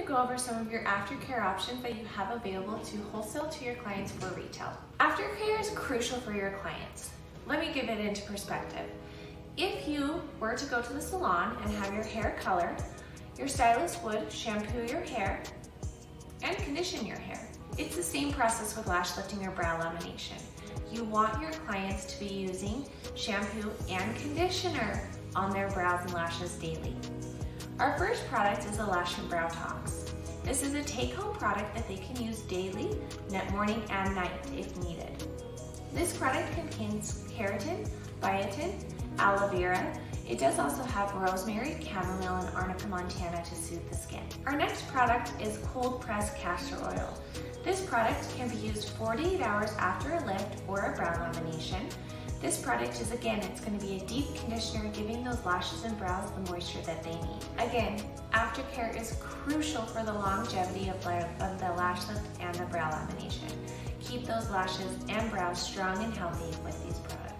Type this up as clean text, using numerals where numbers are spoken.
go over some of your aftercare options that you have available to wholesale to your clients for retail. Aftercare is crucial for your clients. Let me give it into perspective. If you were to go to the salon and have your hair colored, your stylist would shampoo your hair and condition your hair. It's the same process with lash lifting or brow lamination. You want your clients to be using shampoo and conditioner on their brows and lashes daily. Our first product is the Lash and Brow Tox. This is a take-home product that they can use daily, morning and night if needed. This product contains keratin, biotin, aloe vera. It does also have rosemary, chamomile, and arnica montana to soothe the skin. Our next product is cold pressed castor oil. This product can be used 48 hours after a lift or a brow lamination. This product is, again, it's going to be a deep conditioner, giving those lashes and brows the moisture that they need. Again, aftercare is crucial for the longevity of the lash lift and the brow lamination. Keep those lashes and brows strong and healthy with these products.